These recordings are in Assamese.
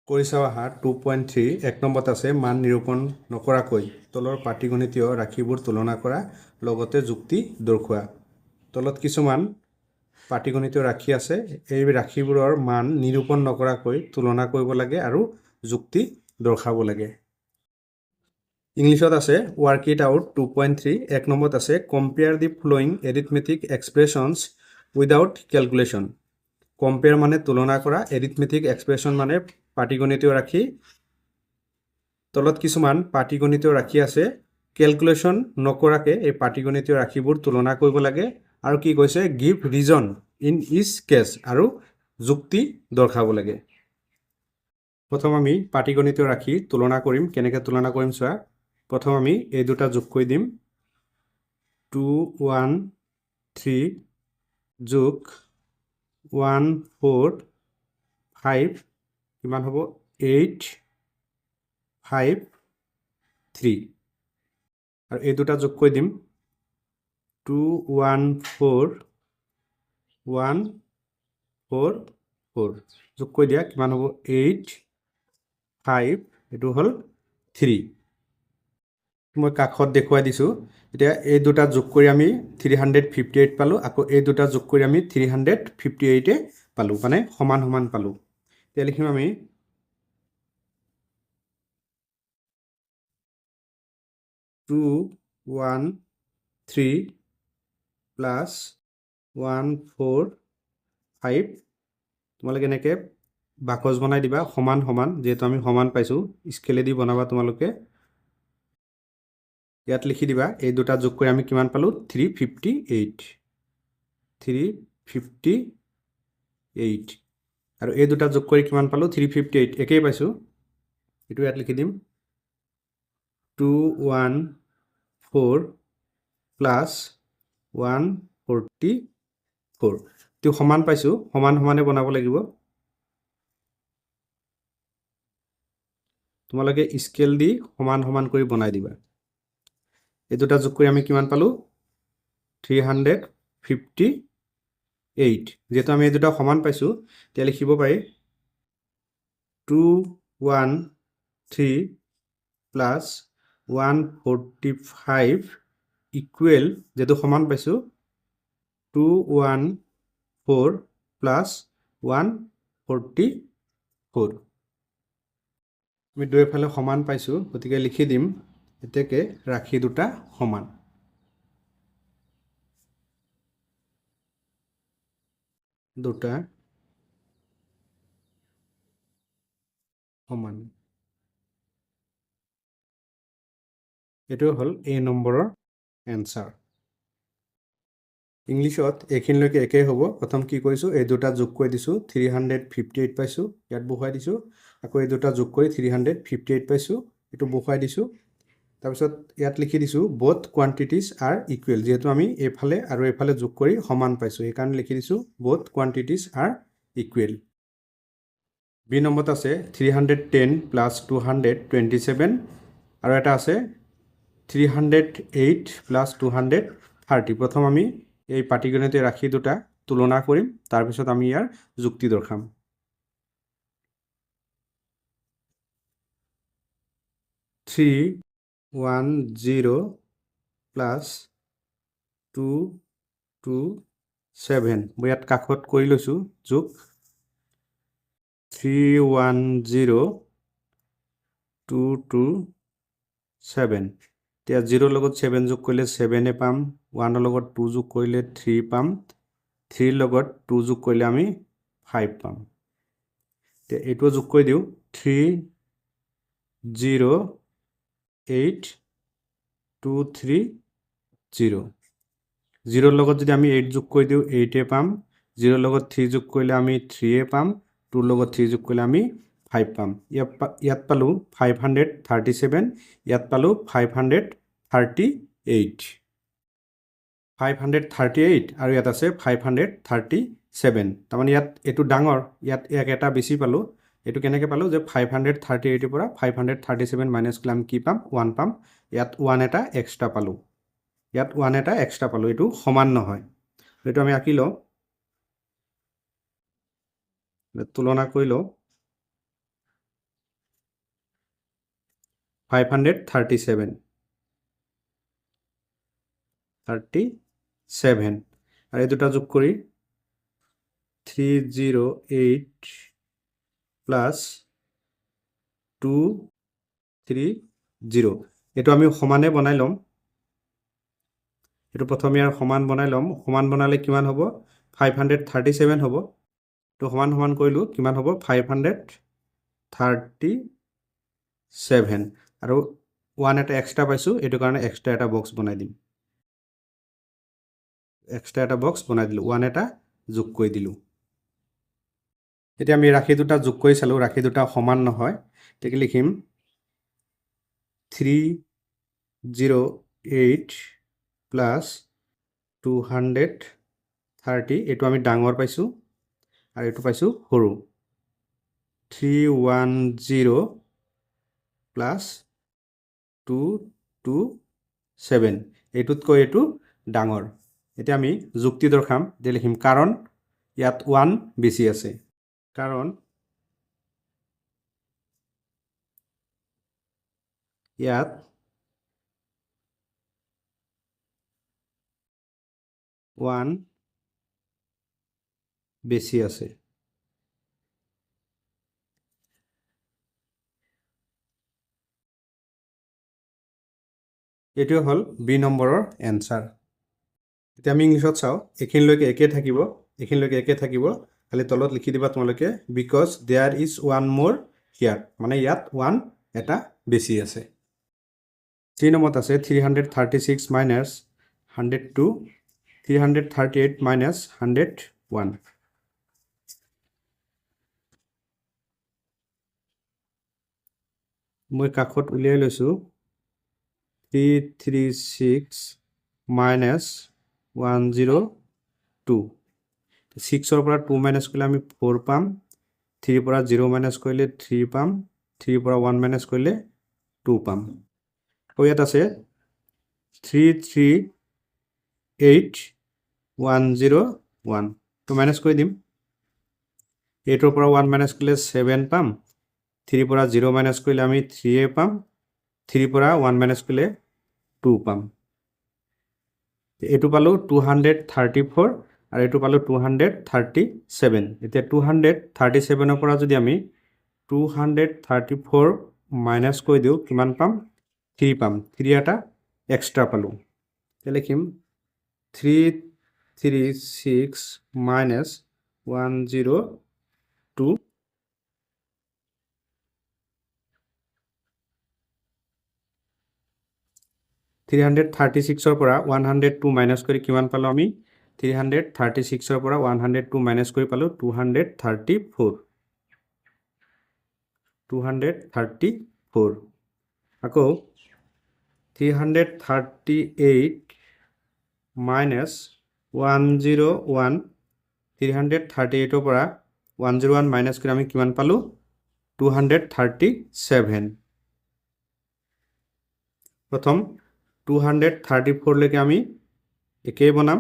কৰি চাওঁ আহা 2.3 এক নম্বৰত আছে মান নিৰূপণ নকৰাকৈ তলৰ পাটিগণিতীয় ৰাশিবোৰ তুলনা কৰা লগতে যুক্তি দৰ্শোৱা। তলত কিছুমান পাটিগণিতীয় ৰাশি আছে, এই ৰাশিবোৰৰ মান নিৰূপণ নকৰাকৈ তুলনা কৰিব লাগে আৰু যুক্তি দৰ্শাব লাগে। ইংলিছত আছে ৱৰ্ক ইট আউট 2.3 এক নম্বৰত আছে compare the following arithmetic expressions without calculation. Compare মানে তুলনা কৰা, এৰিথমেটিক এক্সপ্ৰেছন মানে পাটিগণিতীয় ৰাশি। তলত কিছুমান পাটিগণিতীয় ৰাশি আছে, কেলকুলেশ্যন নকৰাকৈ এই পাটিগণিতীয় ৰাশিবোৰ তুলনা কৰিব লাগে। আৰু কি কৈছে, give reason in each case আৰু যুক্তি দৰ্শাব লাগে। প্ৰথম আমি পাটিগণিতীয় ৰাশি তুলনা কৰিম। কেনেকৈ তুলনা কৰিম চোৱা। প্ৰথম আমি এই দুটা যোগ কৰি দিম। 2 1 3 যোগ 1 4 5 কিমান হ'ব 8 5 3 আৰু এই দুটা যোগ কৰি দিম 2 1 4 1 4 4 যোগ কৰি দিয়া কিমান হ'ব 8 5 এইটো হ'ল 3। মই কাষত দেখুৱাই দিছোঁ। এতিয়া এই দুটা যোগ কৰি আমি 358 পালোঁ, আকৌ এই দুটা যোগ কৰি আমি 358 পালোঁ, মানে সমান সমান পালোঁ। এতিয়া লিখিম আমি 2 1 3 প্লাছ 1 4 5। তোমালোকে এনেকৈ বাকচ বনাই দিবা সমান সমান, যিহেতু আমি সমান পাইছোঁ। স্কেলেদি বনাবা তোমালোকে। ইয়াত লিখি দিবা এই দুটা যোগ কৰি আমি কিমান পালোঁ 358 358 আৰু এই দুটা যোগ কৰি কিমান পালোঁ 358 একেই পাইছোঁ। এইটো ইয়াত লিখি দিম 2 1 4 প্লাছ 144 এইটো সমান পাইছোঁ, সমান সমানে বনাব লাগিব। তোমালোকে স্কেল দি সমান সমান কৰি বনাই দিবা। এই দুটা যোগ কৰি আমি কিমান পালোঁ 358। যিহেতু আমি এই দুটা সমান পাইছোঁ, তেতিয়া লিখিব পাৰি 2 1 3 প্লাছ 145 ইকুৱেল, যিহেতু সমান পাইছোঁ 2 1 4 প্লাছ 144। আমি দুয়োফালে সমান পাইছোঁ, গতিকে লিখি দিম এতেকে ৰাশি দুটা সমান। দুটা সমান। এইটো হ'ল A নম্বৰৰ এনচাৰ। ইংলিছত এইখিনিলৈকে একেই হ'ব। প্ৰথম কি কৰিছোঁ, এই দুটা যোগ কৰি দিছোঁ 358 পাইছোঁ, ইয়াত বহুৱাই দিছোঁ। আকৌ এই দুটা যোগ কৰি 358 পাইছোঁ, এইটো বহুৱাই দিছোঁ। তাৰপিছত ইয়াত লিখি দিছোঁ বোথ কোৱান্টিটিজ আৰ ইকুৱেল, যিহেতু আমি এইফালে আৰু এইফালে যোগ কৰি সমান পাইছোঁ, সেইকাৰণে লিখি দিছোঁ both quantities R equal. B নম্বৰত আছে 310 প্লাছ 227 আৰু এটা আছে 308 প্লাছ 230। প্ৰথম আমি এই পাটিগণিতীয় ৰাশি দুটা তুলনা কৰিম, তাৰপিছত আমি ইয়াৰ যুক্তি দৰ্শাম। 310 প্লাছ 227 মই ইয়াত কাষত কৰি লৈছোঁ যোগ 310 227। এতিয়া 0 লগত 7 যোগ কৰিলে 7 পাম, 1 লগত 2 যোগ কৰিলে 3 পাম, 3 লগত 2 যোগ কৰিলে আমি 5 পাম। এতিয়া এইটো যোগ কৰি দিওঁ 308 230। 0 লগত যদি আমি 8 যোগ কৰি দিওঁ 8 পাম, 0 লগত 3 যোগ কৰিলে আমি 3 পাম, 2 লগত 3 যোগ কৰিলে আমি 5 পাম। ইয়াত পালোঁ 537, ইয়াত পালোঁ 538। 538 আৰু ইয়াত আছে 537, তাৰমানে ইয়াত এইটো ডাঙৰ, ইয়াত এটা বেছি পালোঁ। এইটো কেনেকৈ পালোঁ যে 538ৰ পৰা 537 মাইনাছ কৰিলে আমি কি পাম 1 পাম। ইয়াত 1 এটা এক্সট্ৰা পালোঁ, ইয়াত 1 এটা এক্সট্ৰা পালোঁ, এইটো সমান নহয়। এইটো আমি আঁকি লওঁ, তুলনা কৰি লওঁ। 537 আৰু এই দুটা যোগ কৰি 308 প্লাছ 230 এইটো আমি সমানে বনাই ল'ম এইটো প্ৰথমে আৰু সমান বনাই ল'ম সমান বনালে কিমান হ'ব 537 হ'ব তো সমান সমান কৰিলোঁ কিমান হ'ব 537 আৰু 1 এটা এক্সট্ৰা পাইছোঁ এইটো কাৰণে এক্সট্ৰা এটা বক্স বনাই দিম এক্সট্ৰা এটা বক্স বনাই দিলোঁ 1 এটা যোগ কৰি দিলোঁ এতিয়া আমি ৰাশি দুটা যোগ কৰি চালোঁ ৰাশি দুটা সমান নহয় তেতিয়া লিখিম 308 প্লাছ 230 এইটো আমি ডাঙৰ পাইছোঁ আৰু এইটো পাইছোঁ সৰু 310 প্লাছ 227 এইটোতকৈ এইটো ডাঙৰ এতিয়া আমি যুক্তি দৰ্শাম যে লিখিম কাৰণ ইয়াত 1 বেছি আছে কাৰণ ইয়াত 1 বেছি আছে এইটো হ'ল বি নম্বৰৰ এনসাৰ এতিয়া আমি ইংলিছত চাওঁ এখিনলৈকে একে থাকিব খালি তলত লিখি দিবা তোমালোকে বিকজ দেয়াৰ ইজ 1 মোৰ হিয়াৰ মানে ইয়াত 1 এটা বেছি আছে 3 নম্বৰত আছে 336 মাইনাছ 102 338 মাইনাছ 101 মই কাষত উলিয়াই লৈছোঁ 336 মাইনাছ 102 6ৰ পৰা 2 মাইনাছ কৰিলে আমি 4 পাম 3 পৰা 0 মাইনাছ কৰিলে 3 পাম 3 পৰা 1 মাইনাছ কৰিলে 2 পাম আৰু ইয়াত আছে 338101 তো মাইনাছ কৰি দিম 8ৰ পৰা 1 মাইনাছ কৰিলে 7 পাম 3 পৰা 0 মাইনাছ কৰিলে আমি 3 পাম 3 পৰা 1 মাইনাছ কৰিলে 2 পাম এইটো পালোঁ 234 আৰু এইটো পালোঁ 237 এতিয়া 237ৰ পৰা যদি আমি 234 মাইনাছ কৰি দিওঁ কিমান পাম 3 পাম 3 এটা এক্সট্ৰা পালোঁ এতিয়া লিখিম 336 মাইনাছ 102 336ৰ পৰা 102 মাইনাছ কৰি কিমান পালোঁ আমি 336ৰ পৰা 102 মাইনাছ কৰি পালোঁ 234 আকৌ 338 মাইনাছ 101 338ৰ পৰা 101 মাইনাছ কৰি আমি কিমান পালোঁ 237 প্ৰথম 234 লৈকে আমি একেই বনাম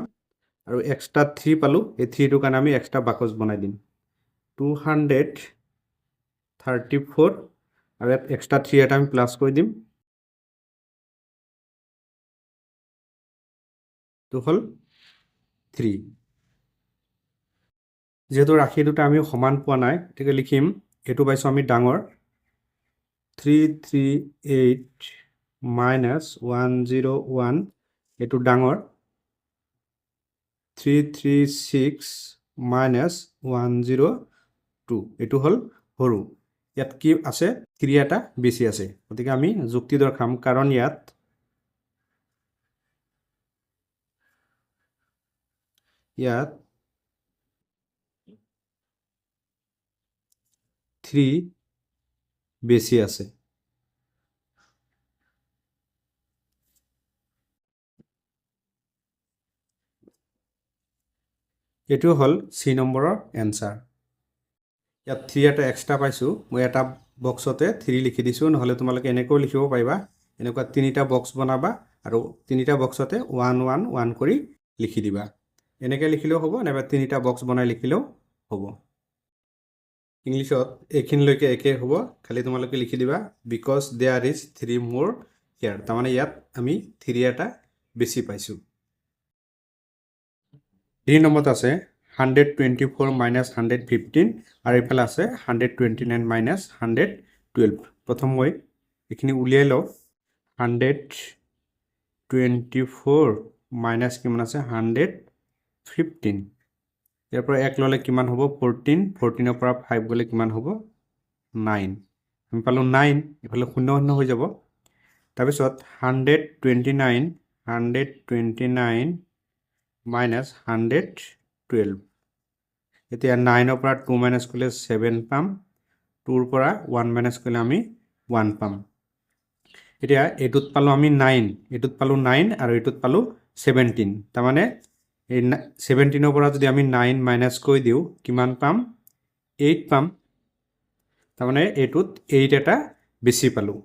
আৰু এক্সট্ৰা 3 পালোঁ এই 3টোৰ কাৰণে আমি এক্সট্ৰা বাকচ বনাই দিম 234 আৰু ইয়াত এক্সট্ৰা 3 এটা আমি প্লাছ কৰি দিম তো হ'ল 3 যেহেতু ৰাশি দুটা আমি সমান পোৱা নাই গতিকে লিখিম এইটো পাইছোঁ আমি ডাঙৰ 338 মাইনাছ 101 এইটো ডাঙৰ 336 মাইনাছ 102 এইটো হ'ল সৰু ইয়াত কি আছে 3 এটা বেছি আছে গতিকে আমি যুক্তি দৰ্শাম কাৰণ ইয়াত 3 বেছি আছে এইটো হ'ল চি নম্বৰৰ এনসাৰ ইয়াত 3 এটা এক্সট্ৰা পাইছোঁ মই এটা বক্সতে 3 লিখি দিছোঁ নহ'লে তোমালোকে এনেকৈও লিখিব পাৰিবা এনেকুৱা 3টা বক্স বনাবা আৰু 3টা বক্সতে 1 1 1 কৰি লিখি দিবা এনেকৈ লিখিলেও হ'ব নাইবা 3টা বক্স বনাই লিখিলেও হ'ব ইংলিছত এইখিনিলৈকে একে হ'ব, খালি তোমালোকে লিখি দিবা বিকজ দেয়াৰ ইজ 3 মোৰ হিয়াৰ। তাৰমানে ইয়াত আমি 3 এটা বেছি পাইছোঁ। 3 নম্বৰত আছে 124 মাইনাছ 115 আৰু এইফালে আছে 129 মাইনাছ 112। প্ৰথম মই এইখিনি উলিয়াই লওঁ। 124 মাইনাছ কিমান আছে 115। ইয়াৰ পৰা 1 ল'লে কিমান হ'ব 14। 14ৰ পৰা 5 গ'লে কিমান হ'ব 9। আমি পালোঁ 9, এইফালে 0 0 হৈ যাব। তাৰপিছত 129 মাইনাছ 112। এতিয়া 9ৰ পৰা 2 মাইনাছ কৰিলে 7 পাম। 2ৰ পৰা 1 মাইনাছ কৰিলে আমি 1 পাম। এতিয়া এইটোত পালোঁ আমি 9, এইটোত পালোঁ 9 আৰু এইটোত পালোঁ 17। তাৰমানে এই 17ৰ পৰা যদি আমি 9 মাইনাছ কৰি দিওঁ কিমান পাম 8 পাম। তাৰমানে এইটোত 8 এটা বেছি পালোঁ।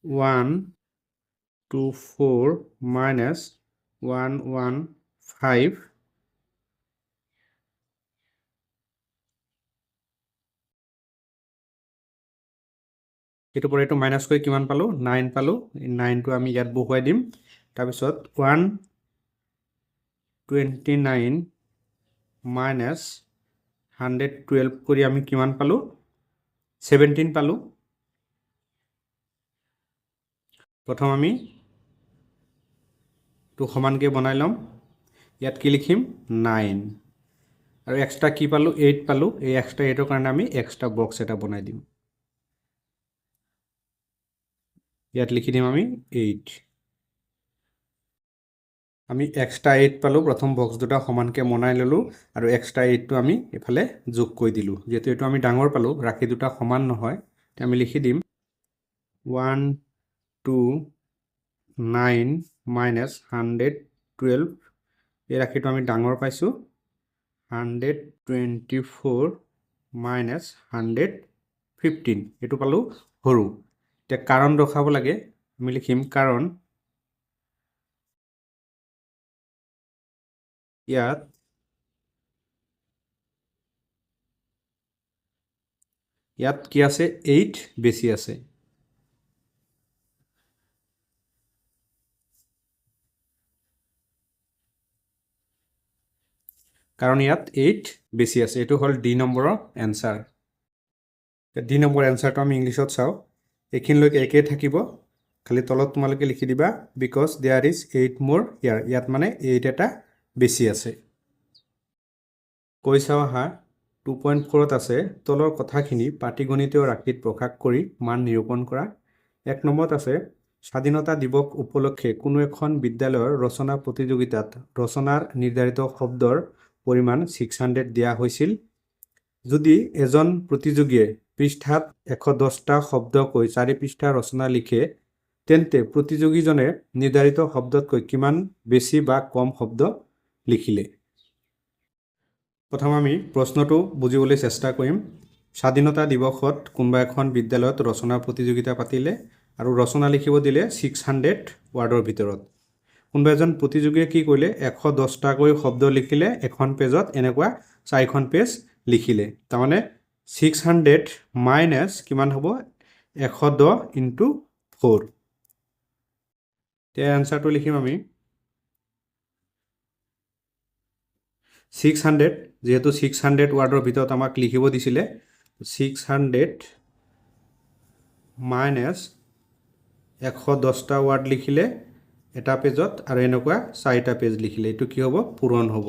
ওৱান 24 মাইনাছ 115 এইটোৰ পৰা এইটো মাইনাছ কৰি কিমান পালোঁ 9 পালোঁ। 9টো আমি ইয়াত বহুৱাই দিম। তাৰপিছত 129 মাইনাছ 112 কৰি আমি কিমান পালোঁ 17 পালোঁ। প্ৰথম আমি টো সমানকৈ বনাই ল'ম। ইয়াত কি লিখিম 9 আৰু এক্সট্ৰা কি পালোঁ 8 পালোঁ। এই এক্সট্ৰা 8ৰ কাৰণে আমি এক্সট্ৰা বক্স এটা বনাই দিম। ইয়াত লিখি দিম আমি 8। আমি এক্সট্ৰা 8 পালোঁ। প্ৰথম বক্স দুটা সমানকৈ বনাই ল'লোঁ আৰু এক্সট্ৰা 8টো আমি এইফালে যোগ কৰি দিলোঁ। যিহেতু এইটো আমি ডাঙৰ পালোঁ, ৰাশি দুটা সমান নহয়, আমি লিখি দিম 129 মাইনাছ 112। এই ৰাশিটো আমি ডাঙৰ পাইছোঁ। 124 মাইনাছ 115 এইটো পালোঁ সৰু। এতিয়া কাৰণ ৰখাব লাগে, আমি লিখিম কাৰণ ইয়াত কি আছে 8 বেছি আছে। কাৰণ ইয়াত 8 বেছি আছে। এইটো হ'ল ডি নম্বৰৰ এনচাৰ। ডি নম্বৰ এনচাৰটো আমি ইংলিছত চাওঁ। এইখিনিলৈকে একেই থাকিব, খালি তলত তোমালোকে লিখি দিবা বিকজ দেয়াৰ ইজ 8 মোৰ হিয়াৰ। ইয়াত মানে 8 এটা বেছি আছে। কৈ চাওঁ আহা 2.4ত আছে তলৰ কথাখিনি পাটিগণিতীয় ৰাশিত প্ৰকাশ কৰি মান নিৰূপণ কৰা। 1 নম্বৰত আছে স্বাধীনতা দিৱস উপলক্ষে কোনো এখন বিদ্যালয়ৰ ৰচনা প্ৰতিযোগিতাত ৰচনাৰ নিৰ্ধাৰিত শব্দৰ পৰিমাণ 600 দিয়া হৈছিল। যদি এজন প্ৰতিযোগীয়ে পৃষ্ঠাত 110টা শব্দকৈ 4 পৃষ্ঠা ৰচনা লিখে, তেন্তে প্ৰতিযোগীজনে নিৰ্ধাৰিত শব্দতকৈ কিমান বেছি বা কম শব্দ লিখিলে? প্ৰথম আমি প্ৰশ্নটো বুজিবলৈ চেষ্টা কৰিম। স্বাধীনতা দিৱসত কোনোবা এখন বিদ্যালয়ত ৰচনা প্ৰতিযোগিতা পাতিলে আৰু ৰচনা লিখিব দিলে 600 ৱাৰ্ডৰ ভিতৰত। কোনোবা এজন প্ৰতিযোগীয়ে কি কৰিলে 110টাকৈ শব্দ লিখিলে এখন পেজত, এনেকুৱা 4খন পেজ লিখিলে। তাৰমানে 600 মাইনাছ কিমান হ'ব 110 ইনটু 4। এতিয়া এনচাৰটো লিখিম আমি 600, যিহেতু 600 ৱাৰ্ডৰ ভিতৰত আমাক লিখিব দিছিলে, 600 মাইনাছ 110টা ৱাৰ্ড লিখিলে এটা পেজত আৰু এনেকুৱা 4টা পেজ লিখিলে, এইটো কি হ'ব পূৰণ হ'ব।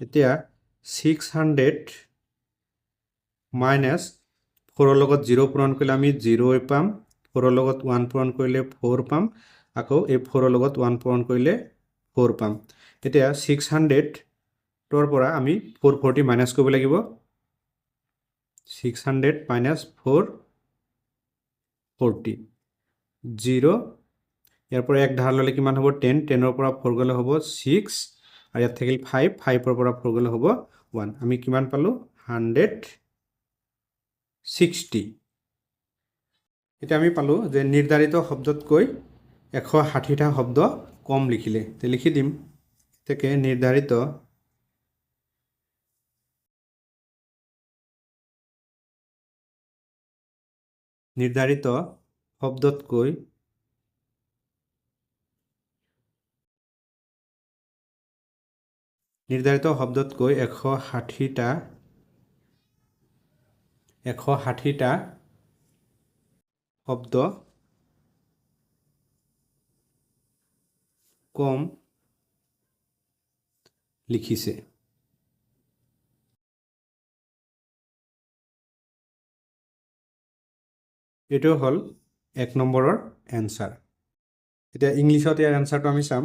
এতিয়া 600 মাইনাছ 4ৰ লগত 0 পূৰণ কৰিলে আমি 0 পাম। 4ৰ লগত 1 পূৰণ কৰিলে 4 পাম। আকৌ এই 4ৰ লগত 1 পূৰণ কৰিলে 4 পাম। এতিয়া 600ৰ পৰা আমি 440 মাইনাছ কৰিব লাগিব। 600 মাইনাছ 440 0। ইয়াৰ পৰা 1 ধাৰ ল'লে কিমান হ'ব 10। 10ৰ পৰা 4 গ'লে হ'ব 6 আৰু ইয়াত থাকিল 5। 5ৰ পৰা 4 গ'লে হ'ব 1। আমি কিমান পালোঁ 160। এতিয়া আমি পালোঁ যে নিৰ্ধাৰিত শব্দতকৈ 160টা শব্দ কম লিখিলে। তে লিখি দিম থেকে নিৰ্ধাৰিত শব্দতকৈ নিৰ্ধাৰিত শব্দতকৈ 160টা শব্দ কম লিখিছে। এইটো হ'ল 1 নম্বৰৰ এনসাৰ। এতিয়া ইংলিছত ইয়াৰ এনসাৰটো আমি চাম।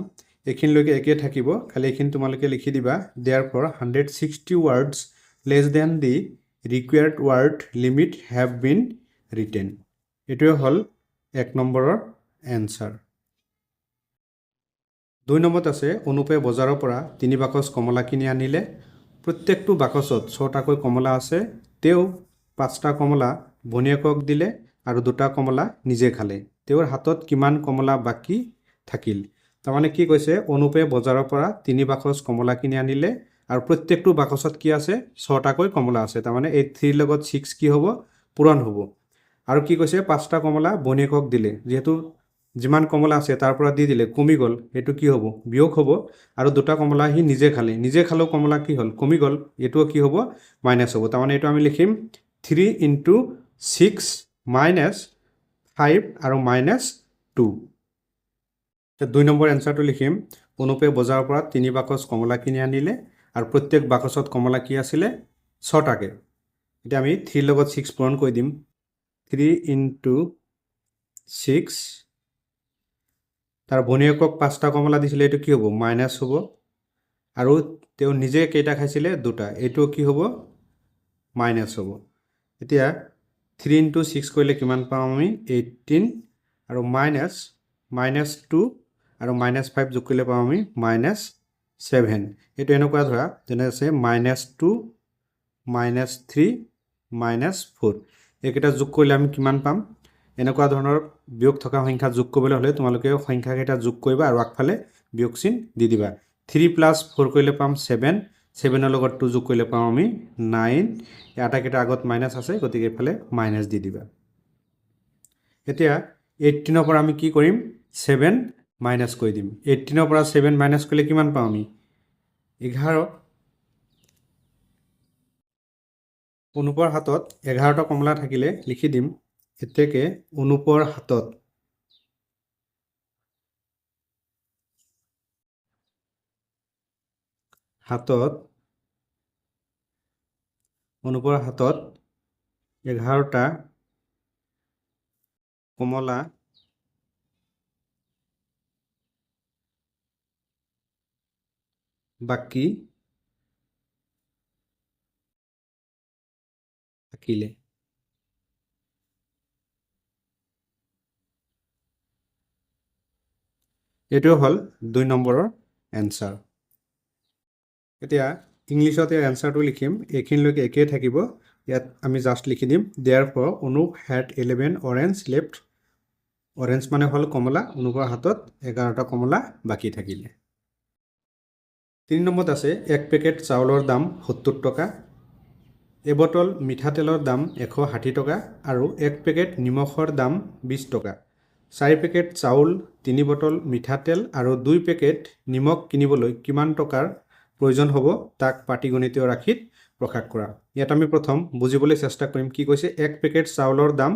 এইখিনিলৈকে একেই থাকিব, খালি এইখিনি তোমালোকে লিখি দিবা therefore 160 words less than the required word limit have been written। এইটোৱে হ'ল 1 নম্বৰৰ এনসাৰ। 2 নম্বৰত আছে অনুপে বজাৰৰ পৰা 3 বাকচ কমলা কিনি আনিলে। প্ৰত্যেকটো বাকচত 6টাকৈ কমলা আছে। তেওঁ 5টা কমলা ভনীয়েকক দিলে আৰু 2টা কমলা নিজে খালে। তেওঁৰ হাতত কিমান কমলা বাকী থাকিল? তাৰমানে কি কৈছে, অনুপে বজাৰৰ পৰা 3 বাকচ কমলা কিনি আনিলে আৰু প্ৰত্যেকটো বাকচত কি আছে, 6টাকৈ কমলা আছে। তাৰমানে এই 3 লগত 6 কি হ'ব, পূৰণ হ'ব। আৰু কি কৈছে, 5টা কমলা ভনীয়েকক দিলে। যিহেতু যিমান কমলা আছে তাৰ পৰা দি দিলে, কমি গ'ল, এইটো কি হ'ব, বিয়োগ হ'ব। আৰু 2টা কমলা সি নিজে খালে, নিজে খালেও কমলা কি হ'ল, কমি গ'ল, এইটোও কি হ'ব, মাইনাছ হ'ব। তাৰমানে এইটো আমি লিখিম 3 × 6 - 5 আৰু -2। 2 নম্বৰ এনসাৰটো লিখিম, অনুপে বজাৰৰ পৰা 3 বাকচ কমলা কিনি আনিলে আৰু প্ৰত্যেক বাকচত কমলা কি আছিলে, 6টাকে। এতিয়া আমি 3 লগত 6 পূৰণ কৰি দিম। 3 × 6, তাৰ ভনীয়েকক 5টা কমলা দিছিলে, এইটো কি হ'ব, মাইনাছ হ'ব। আৰু তেওঁ নিজে কেইটা খাইছিলে, 2টা, এইটো কি হ'ব, মাইনাছ হ'ব। এতিয়া 3 × 6 কৰিলে কিমান পাম আমি, 18 আৰু -2 আৰু -5 যোগ কৰিলে পাম আমি -7। এইটো এনেকুৱা ধৰা যেনে আছে -2 -3 -4, এইকেইটা যোগ কৰিলে আমি কিমান পাম। এনেকুৱা ধৰণৰ বিয়োগ থকা সংখ্যা যোগ কৰিবলৈ হ'লে তোমালোকে সংখ্যাকেইটা যোগ কৰিবা আৰু আগফালে বিয়োগ চিন দি দিবা। 3 + 4 কৰিলে পাম 7, 7ৰ লগত 2 যোগ কৰিলে পাম আমি 9। এই আটাইকেইটা আগত মাইনাছ আছে, গতিকে এইফালে মাইনাছ দি দিবা। এতিয়া 18ৰ পৰা আমি কি কৰিম, 7 মাইনাছ কৰি দিম। 18ৰ পৰা 7 মাইনাছ কৰিলে কিমান পাম আমি, 11। অনুপৰ হাতত 11টা কমলা থাকিলে লিখি দিম, এতেকে অনুপৰ হাতত অনুপৰ হাতত 11টা কমলা বাকী থাকিলে। এইটো হ'ল 2 নম্বৰৰ এনসাৰ। এতিয়া ইংলিছত ইয়াৰ এনসাৰটো লিখিম, এইখিনিলৈকে একেই থাকিব। ইয়াত আমি জাষ্ট লিখি দিম therefore Anup had 11 orange left। Orange মানে হ'ল কমলা, অনুপৰ হাতত 11টা কমলা বাকী থাকিলে। 3 নম্বৰত আছে 1 পেকেট চাউলৰ দাম 70 টকা, এবটল মিঠাতেলৰ দাম 160 টকা আৰু 1 পেকেট নিমখৰ দাম 20 টকা। 4 পেকেট চাউল, 3 বটল মিঠাতেল আৰু 2 পেকেট নিমখ কিনিবলৈ কিমান টকাৰ প্ৰয়োজন হ'ব, তাক পাটিগণিতীয় ৰাশিত প্ৰকাশ কৰা। ইয়াত আমি প্ৰথম বুজিবলৈ চেষ্টা কৰিম। কি কৈছে, 1 পেকেট চাউলৰ দাম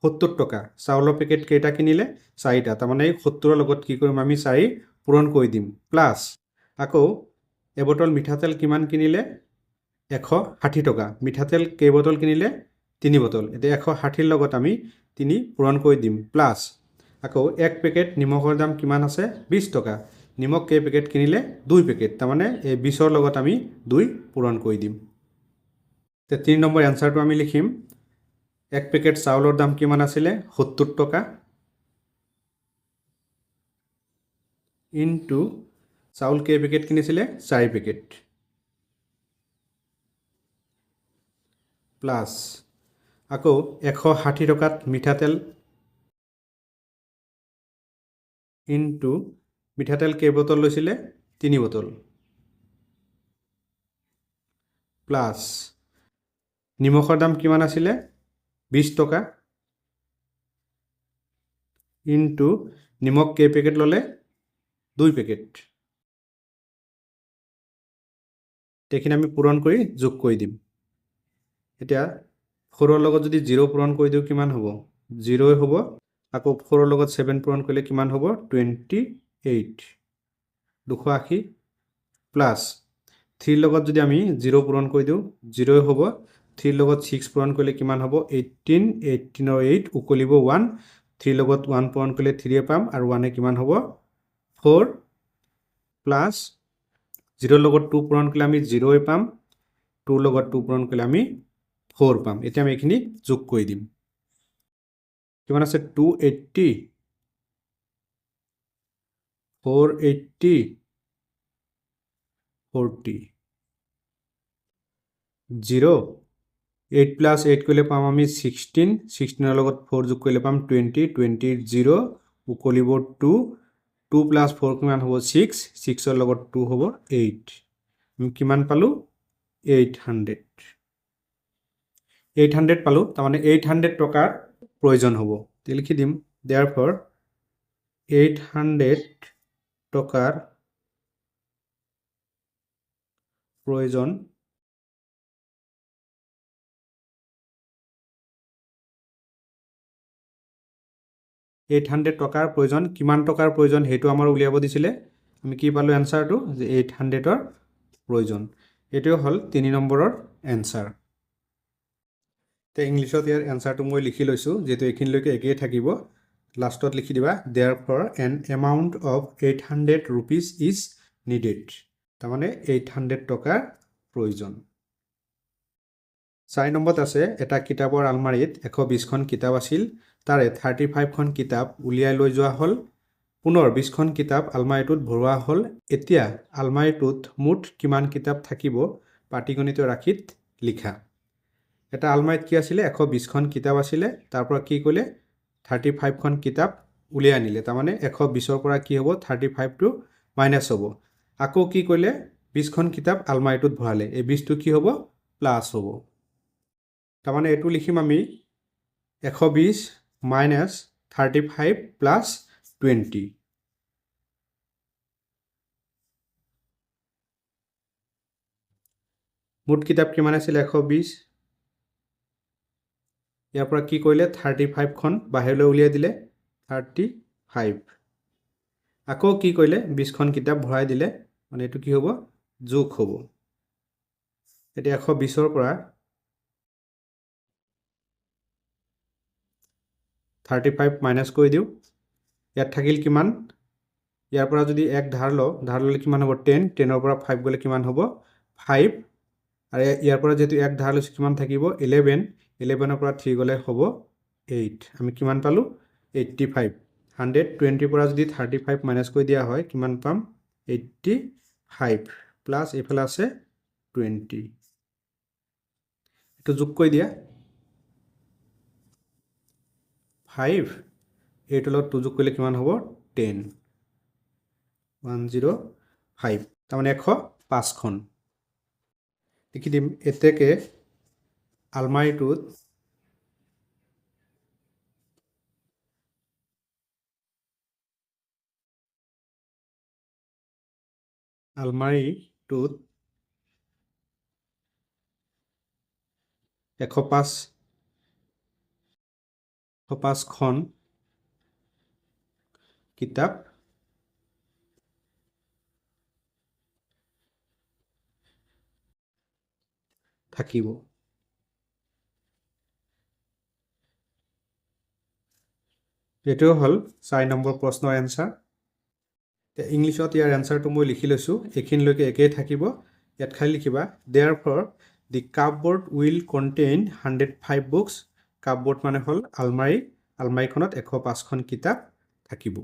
70 টকা। চাউলৰ পেকেট কেইটা কিনিলে, 4টা। তাৰমানে 70ৰ লগত কি কৰিম আমি, 4 পূৰণ কৰি দিম, প্লাছ আকৌ এবটল মিঠাতেল কিমান কিনিলে, 160 টকা। মিঠাতেল কেইবটল কিনিলে, 3 বটল। এতিয়া 160ৰ লগত আমি 3 পূৰণ কৰি দিম, প্লাছ আকৌ 1 পেকেট নিমখৰ দাম কিমান আছে, 20 টকা। নিমখ কেই পেকেট কিনিলে, 2 পেকেট। তাৰমানে এই 20ৰ লগত আমি 2 পূৰণ কৰি দিম। এতিয়া 3 নম্বৰ এনসাৰটো আমি লিখিম, 1 পেকেট চাউলৰ দাম কিমান আছিলে, 70 টকা, ইনটু চাউল কেই পেকেট কিনিছিলে, 4 পেকেট, প্লাছ আকৌ 160 টকাত মিঠাতেল, ইনটু মিঠাতেল কেই বটল লৈছিলে, 3 বটল, প্লাছ নিমখৰ দাম কিমান আছিলে 20 টকা ইনটু নিমখ কেই পেকেট ল'লে 2 পেকেট এইখিনি আমি পূৰণ কৰি যোগ কৰি দিম এতিয়া 4 লগত যদি 0 পূৰণ কৰি দিও কিমান হ'ব 0 হ'ব আকৌ 4 লগত 7 পূৰণ কৰিলে কিমান হ'ব 28 280 প্লাছ 3 লগত যদি আমি 0 পূৰণ কৰি দিও 0 হ'ব 3 লগত 6 পূৰণ কৰিলে কিমান হ'ব 18 18 और 8 উকলিব 1 3 লগত 1 পূৰণ কৰিলে 3 পাম আৰু 1 কিমান হ'ব 4 প্লাছ 0 লগত 2 পূৰণ কৰিলে আমি 0 পাম 2 লগত 2 পূৰণ কৰিলে আমি 4 পাম এতিয়া আমি এখিনি যোগ কৰি দিম কিমান আছে 280 480 40 0 8 plus 8 কৰিলে পাম আমি 16 16 লগত 4 যোগ কৰিলে পাম 20 20 0 উকলিব 2 2 plus 4 কিমান হ'ব 6 6 লগত 2 হ'ব 8 আমি কিমান পালো 800 পালো তাৰমানে 800 টকাৰ প্ৰয়োজন হ'ব লিখি দিম therefore 800 টকাৰ প্ৰয়োজন $800 টকাৰ প্ৰয়োজন কিমান টকাৰ প্ৰয়োজন হেতু আমাৰ উলিয়াব দিছিলে আমি কি পালো এনসাৰটো যে 800 ৰ প্ৰয়োজন এটো হল 3 নম্বৰৰ এনসাৰ তে ইংলিশত ইয়াৰ এনসাৰটো মই লিখি লৈছো যেটো এখিনলৈকে একেই থাকিব লাষ্টত লিখি দিবা therefore an amount of 800 rupees is needed তাৰমানে 800 টকাৰ প্ৰয়োজন 4 নম্বৰত আছে এটা কিতাপৰ আলমাৰীত 120 খন কিতাপ আছিল তাৰে 35 খন কিতাপ উলিয়াই লৈ যোৱা হল পুনৰ 20 খন কিতাপ আলমাৰীটোত ভৰোৱা হল এতিয়া আলমাৰীটোত মুঠ কিমান কিতাপ থাকিব পাটিগণিত ৰাখিত লিখা এটা আলমাৰীত কি আছিল 120 খন কিতাপ আছিল তাৰ পৰা কি কলে 35 খন কিতাপ উলিয়াই আনিলে তাৰমানে 120 ৰ পৰা কি হ'ব 35 টো মাইনাস হ'ব আকৌ কি কলে 20 খন কিতাপ আলমাৰীটোত ভৰালে এই 20 টো কি হ'ব প্লাস হ'ব তাৰমানে এটো লিখিম আমি 120 minus 35 plus 20 মুঠ কিতাপ কিমান আছিল 120 ইয়াৰ পৰা কি কৰিলে 35 খন বাহিৰলৈ উলিয়াই দিলে 35 আকৌ কি কৰিলে 20 খন কিতাপ ভৰাই দিলে মানে এটো কি হ'ব যোগ হ'ব এতিয়া 120 ৰ পৰা 35 মাইনাস কৰি দিও ইয়াত থাকিল কিমান ইয়াৰ পৰা যদি 1 ধাৰ ললে কিমান হ'ব 10 10 ৰ পৰা 5 গলে কিমান হ'ব 5 আৰু ইয়াৰ পৰা যেটো 1 ধাৰ লৈছে কিমান থাকিব 11 11 ৰ পৰা 3 গলে হ'ব 8 আমি কিমান পালো 85 120 পৰা যদি 35 মাইনাস কৰি দিয়া হয় কিমান পাম 85 প্লাস এফালে আছে 20 এটো যোগ কৰি দিয়া 5 8 লগত 2 যোগ কৰিলে কিমান হ'ব 10 105 তাৰমানে 105 খন লিখি দিম এতেকে আলমাৰীটোত আলমাৰীটোত 105 খন কিতাপ থাকিব এটো হল 4 নম্বৰ প্ৰশ্নৰ এনসাৰ ইংলিশত ইয়াৰ এনসাৰটো মই লিখি লৈছো এখিনলৈকে একেই থাকিব ইয়াত খালি লিখিবা therefore the cupboard will contain 105 books cupboard মানে হল আলমাৰীখনত 105 খন কিতাপ থাকিব